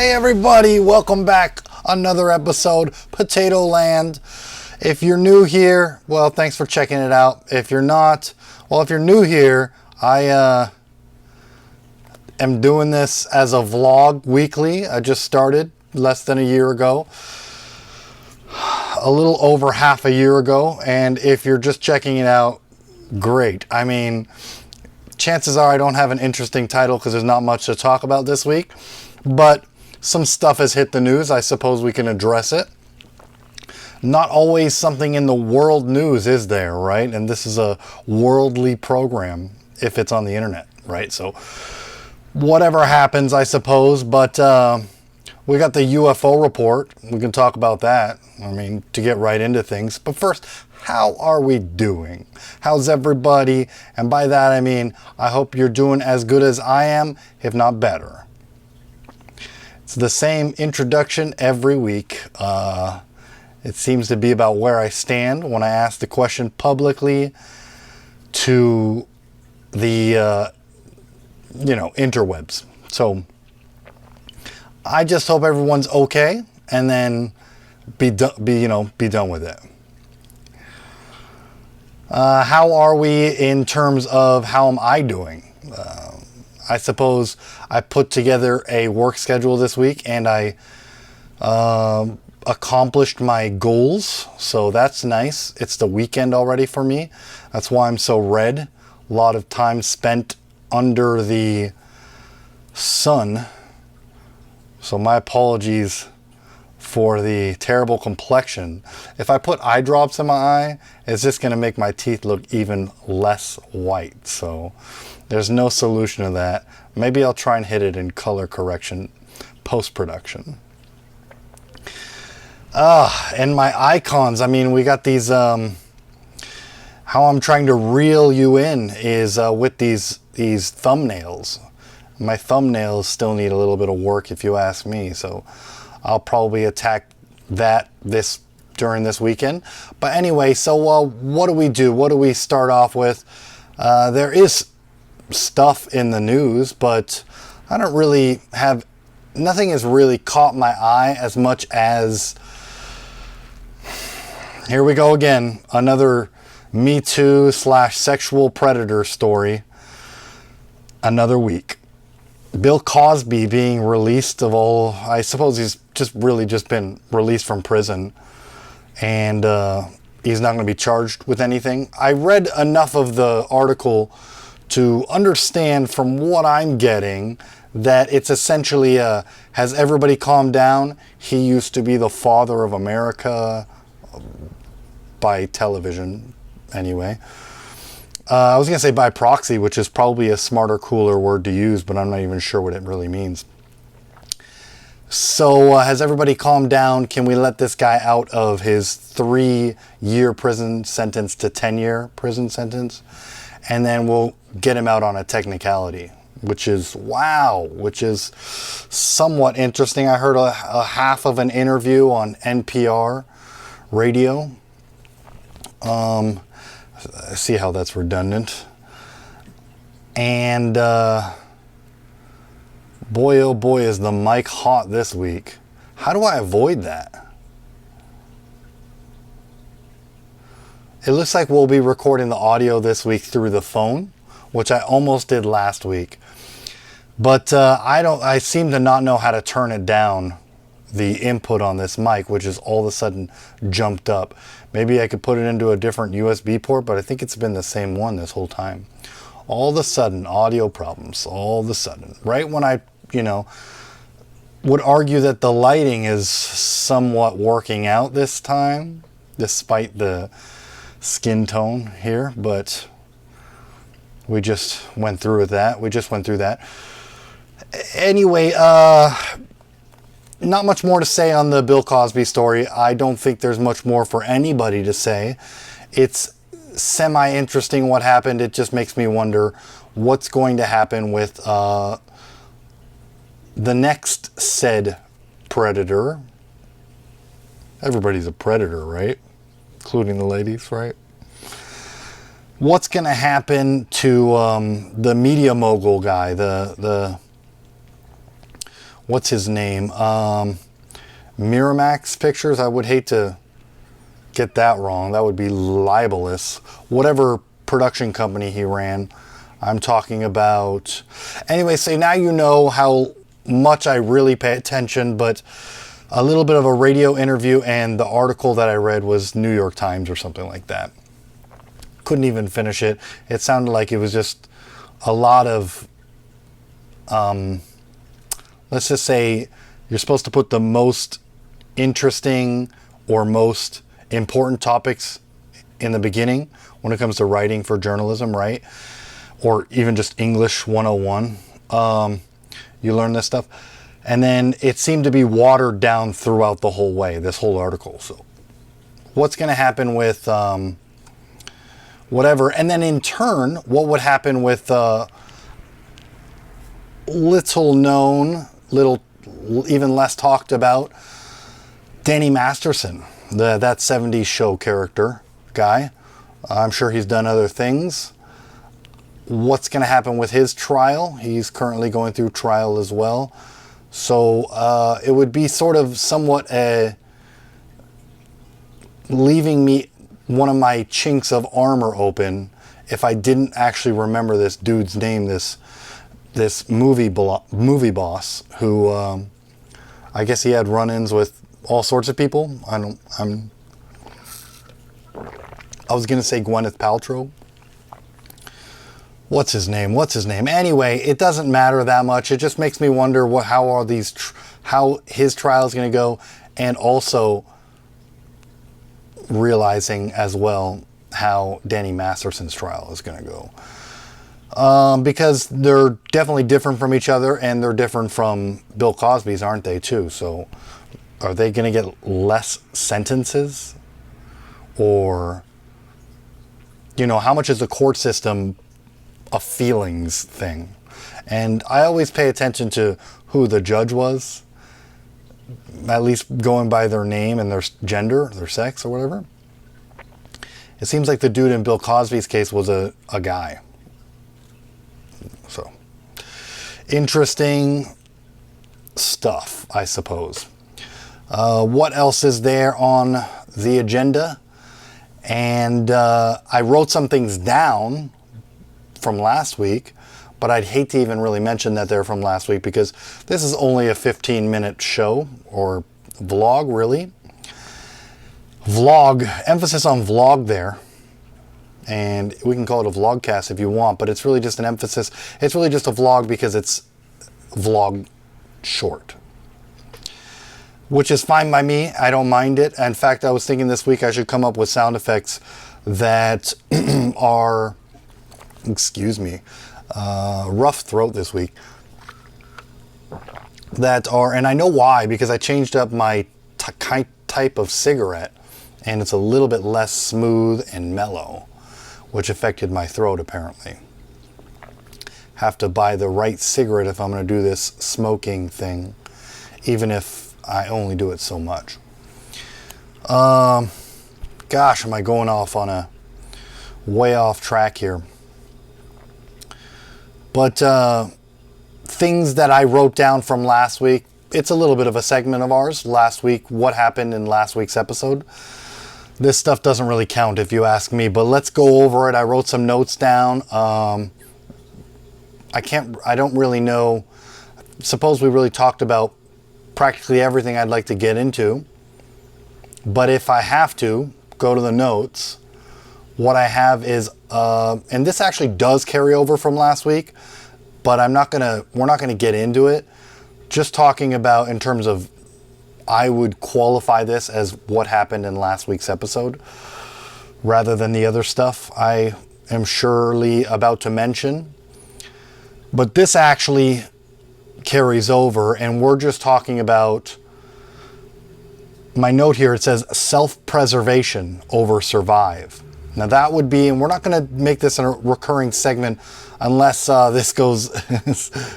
Hey everybody, welcome back. Another episode, Potato Land. If you're new here, well, thanks for checking it out. If you're not, well, if you're new here, I am doing this as a vlog weekly. I just started less than a year ago. A little over half a year ago. And if you're just checking it out, great. I mean, chances are I don't have an interesting title because there's not much to talk about this week. But some stuff has hit the news. I suppose we can address it. Not always something in the world news, is there, right? And this is a worldly program if it's on the internet, right? So whatever happens, I suppose. But we got the UFO report. We can talk about that. I mean, to get right into things. But first, how are we doing? How's everybody? And by that, I mean, I hope you're doing as good as I am, if not better. It's the same introduction every week. It seems to be about where I stand when I ask the question publicly to the, interwebs. So I just hope everyone's okay, and then be done with it. How are we in terms of how am I doing? I suppose I put together a work schedule this week, and I accomplished my goals, so that's nice. It's the weekend already for me. That's why I'm so red. A lot of time spent under the sun. So my apologies for the terrible complexion. If I put eye drops in my eye, it's just going to make my teeth look even less white. So there's no solution to that. Maybe I'll try and hit it in color correction post-production. And my icons, I mean, we got these, how I'm trying to reel you in is with these thumbnails. My thumbnails still need a little bit of work if you ask me, so I'll probably attack that during this weekend. But anyway, so what do we do? What do we start off with? There is stuff in the news, but I don't really have, nothing has really caught my eye as much as, here we go again, another Me Too / sexual predator story, another week. Bill Cosby being released of all, I suppose he's just been released from prison, and he's not going to be charged with anything. I read enough of the article to understand from what I'm getting that it's essentially has everybody calmed down? He used to be the father of America by television, anyway. I was going to say by proxy, which is probably a smarter, cooler word to use, but I'm not even sure what it really means. So has everybody calmed down? Can we let this guy out of his 3-year prison sentence to 10-year prison sentence? And then we'll get him out on a technicality, which is somewhat interesting. I heard a half of an interview on NPR radio. See how that's redundant. And boy, oh boy, is the mic hot this week. How do I avoid that? It looks like we'll be recording the audio this week through the phone, which I almost did last week. But I seem to not know how to turn it down, the input on this mic, which is all of a sudden jumped up. Maybe I could put it into a different USB port, but I think it's been the same one this whole time. All of a sudden, audio problems, all of a sudden. Right when I, would argue that the lighting is somewhat working out this time, despite the skin tone here, but we just went through that. Anyway, not much more to say on the Bill Cosby story. I don't think there's much more for anybody to say. It's semi-interesting what happened. It just makes me wonder what's going to happen with the next said predator. Everybody's a predator, right? Including the ladies, right? What's going to happen to the media mogul guy, the what's his name? Miramax Pictures. I would hate to get that wrong. That would be libelous. Whatever production company he ran, I'm talking about. Anyway, so now you know how much I really pay attention, but a little bit of a radio interview, and the article that I read was New York Times or something like that. Couldn't even finish it. It sounded like it was just a lot of, let's just say you're supposed to put the most interesting or most important topics in the beginning when it comes to writing for journalism, right? Or even just English 101. You learn this stuff. And then it seemed to be watered down throughout the whole way, this whole article. So what's going to happen with whatever? And then in turn, what would happen with little known, even less talked about, Danny Masterson, that 70s show character guy. I'm sure he's done other things. What's going to happen with his trial? He's currently going through trial as well. So it would be sort of somewhat leaving me one of my chinks of armor open if I didn't actually remember this dude's name, this movie boss who I guess he had run-ins with all sorts of people. I was going to say Gwyneth Paltrow. What's his name? Anyway, it doesn't matter that much. It just makes me wonder how his trial is going to go, and also realizing as well how Danny Masterson's trial is going to go. Because they're definitely different from each other, and they're different from Bill Cosby's, aren't they, too? So are they going to get less sentences? Or, how much is the court system a feelings thing? And I always pay attention to who the judge was, at least going by their name and their gender, their sex or whatever. It seems like the dude in Bill Cosby's case was a guy. So, interesting stuff, I suppose. What else is there on the agenda? And I wrote some things down from last week, but I'd hate to even really mention that they're from last week because this is only a 15-minute show or vlog, really. Vlog, emphasis on vlog there. And we can call it a vlogcast if you want, but it's really just an emphasis. It's really just a vlog because it's vlog short, which is fine by me. I don't mind it. In fact, I was thinking this week I should come up with sound effects that are, rough throat this week, that are, and I know why, because I changed up my type of cigarette, and it's a little bit less smooth and mellow, which affected my throat apparently. Have to buy the right cigarette if I'm going to do this smoking thing, even if I only do it so much. Gosh, am I going off on a way off track here? But things that I wrote down from last week, it's a little bit of a segment of ours. Last week, what happened in last week's episode. This stuff doesn't really count if you ask me, but let's go over it. I wrote some notes down. I don't really know. Suppose we really talked about practically everything I'd like to get into. But if I have to go to the notes, what I have is, and this actually does carry over from last week, but we're not gonna get into it. Just talking about in terms of, I would qualify this as what happened in last week's episode, rather than the other stuff I am surely about to mention. But this actually carries over, and we're just talking about, my note here, it says self-preservation over survive. Now that would be, and we're not going to make this a recurring segment unless this goes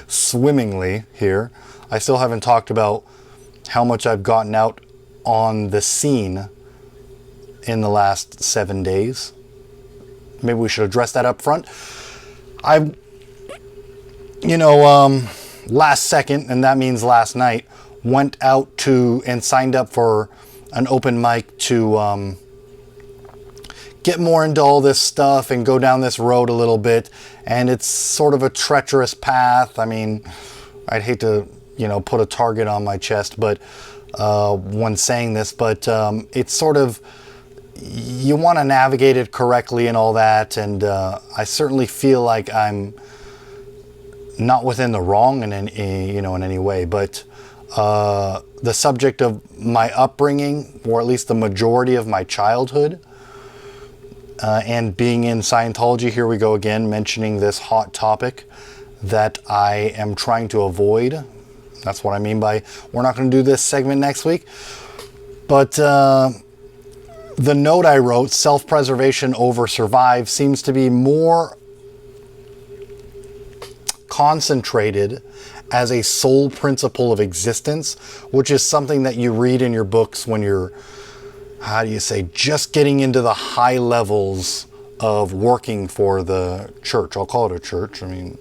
swimmingly here. I still haven't talked about how much I've gotten out on the scene in the last 7 days. Maybe we should address that up front. last second, and that means last night, went out to and signed up for an open mic to get more into all this stuff and go down this road a little bit. And it's sort of a treacherous path. I mean, I'd hate to, put a target on my chest, but when saying this, but it's sort of, you want to navigate it correctly and all that. And I certainly feel like I'm not within the wrong in any way, but the subject of my upbringing, or at least the majority of my childhood, and being in Scientology, here we go again, mentioning this hot topic that I am trying to avoid. That's what I mean by we're not going to do this segment next week. But the note I wrote, self-preservation over survive, seems to be more concentrated as a sole principle of existence, which is something that you read in your books when you're, just getting into the high levels of working for the church. I'll call it a church. I mean,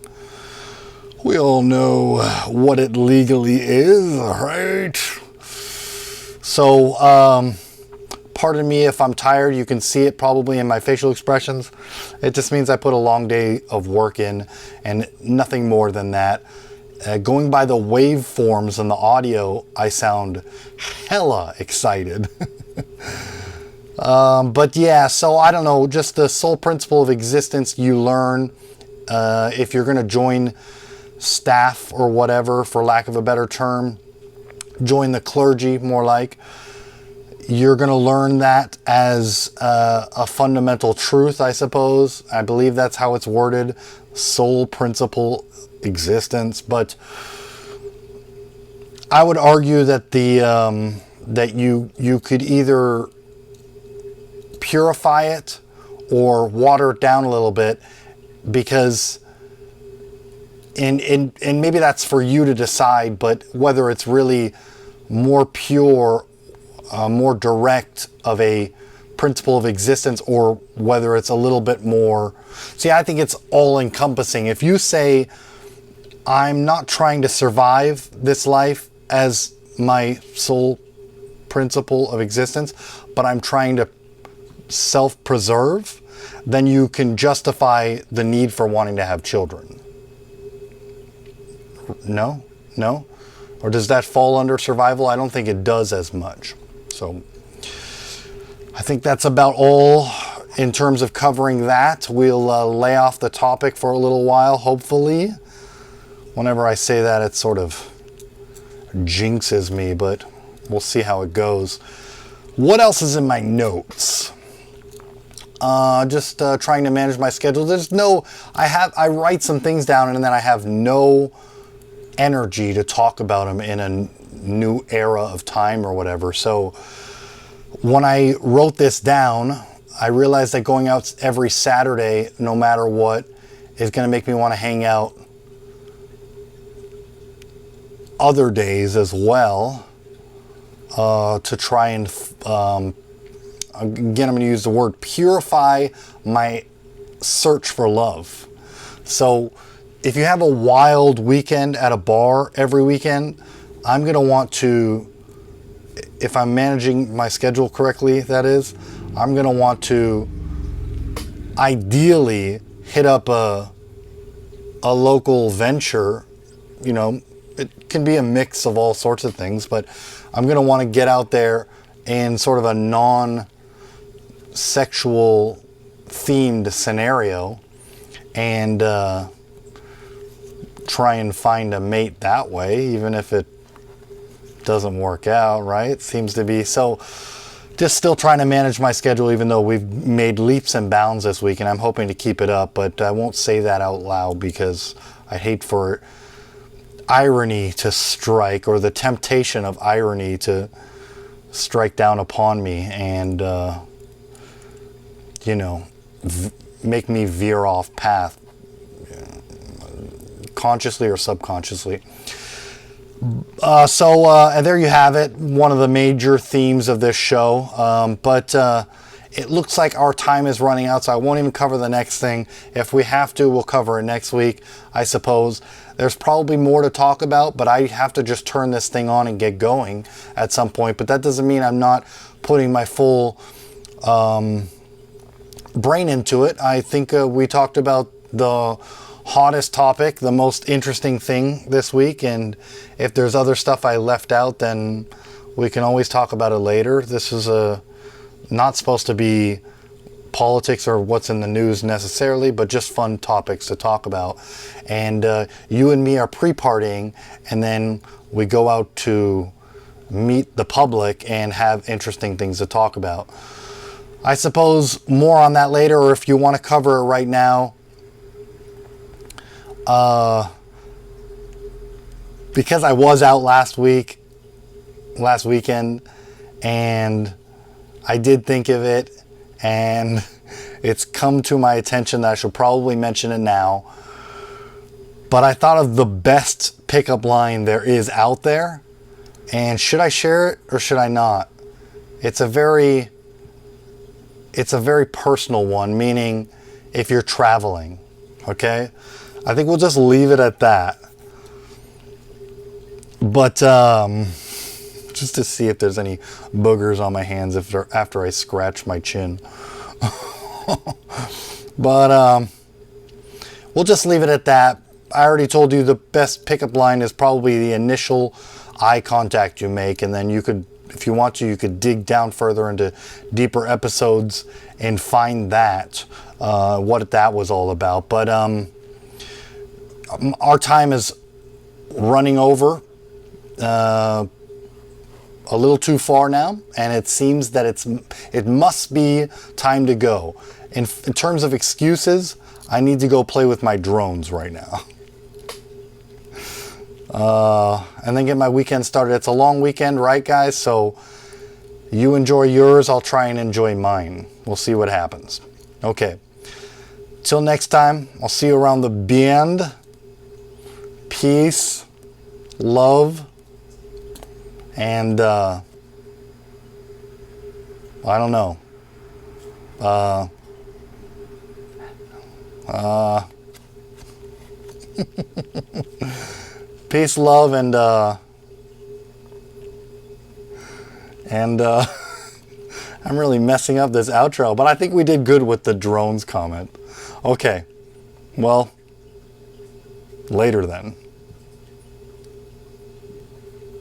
we all know what it legally is, right? So, pardon me if I'm tired. You can see it probably in my facial expressions. It just means I put a long day of work in and nothing more than that. Going by the waveforms and the audio, I sound hella excited. But yeah, so I don't know, just the sole principle of existence you learn if you're going to join staff or whatever, for lack of a better term, join the clergy more like. You're going to learn that as a fundamental truth, I suppose. I believe that's how it's worded, sole principle existence. But I would argue that that you could either purify it or water it down a little bit, because and maybe that's for you to decide, but whether it's really more pure, more direct of a principle of existence, or whether it's a little bit more. See, I think it's all encompassing. If you say, I'm not trying to survive this life as my sole principle of existence, but I'm trying to self-preserve, then you can justify the need for wanting to have children. No? Or does that fall under survival? I don't think it does as much. So I think that's about all in terms of covering that. We'll lay off the topic for a little while, hopefully. Whenever I say that, it sort of jinxes me, but we'll see how it goes. What else is in my notes? Just trying to manage my schedule. I write some things down and then I have no energy to talk about them in a new era of time or whatever. So when I wrote this down, I realized that going out every Saturday, no matter what, is going to make me want to hang out other days as well, to try and again, I'm going to use the word purify my search for love. So if you have a wild weekend at a bar every weekend, I'm going to want to, if I'm managing my schedule correctly, that is, I'm going to want to ideally hit up a local venture. It can be a mix of all sorts of things, but I'm going to want to get out there in sort of a non-sexual themed scenario and try and find a mate that way, even if it doesn't work out, right? Seems to be. So just still trying to manage my schedule, even though we've made leaps and bounds this week, and I'm hoping to keep it up, but I won't say that out loud because I hate for irony to strike, or the temptation of irony to strike down upon me and make me veer off path, consciously or subconsciously. So there you have it, one of the major themes of this show. But it looks like our time is running out, so I won't even cover the next thing. If we have to, we'll cover it next week, I suppose. There's probably more to talk about, but I have to just turn this thing on and get going at some point. But that doesn't mean I'm not putting my full brain into it. I think we talked about the hottest topic, the most interesting thing this week, and if there's other stuff I left out, then we can always talk about it later. This is not supposed to be politics or what's in the news necessarily, but just fun topics to talk about. And you and me are pre-partying, and then we go out to meet the public and have interesting things to talk about. I suppose more on that later, or if you want to cover it right now, because I was out last weekend, and I did think of it, and it's come to my attention that I should probably mention it now. But I thought of the best pickup line there is out there, and should I share it or should I not? It's a very personal one, meaning if you're traveling, okay? I think we'll just leave it at that. But just to see if there's any boogers on my hands after I scratch my chin. But we'll just leave it at that. I already told you the best pickup line is probably the initial eye contact you make, and then you could, if you want to, you could dig down further into deeper episodes and find that, what that was all about. But our time is running over a little too far now, and it seems that it must be time to go. In terms of excuses, I need to go play with my drones right now. And then get my weekend started. It's a long weekend, right, guys? So you enjoy yours, I'll try and enjoy mine. We'll see what happens. Okay. Till next time, I'll see you around the bend. Peace, love, and I don't know. Peace, love, and I'm really messing up this outro, but I think we did good with the drones comment. Okay, well, later then.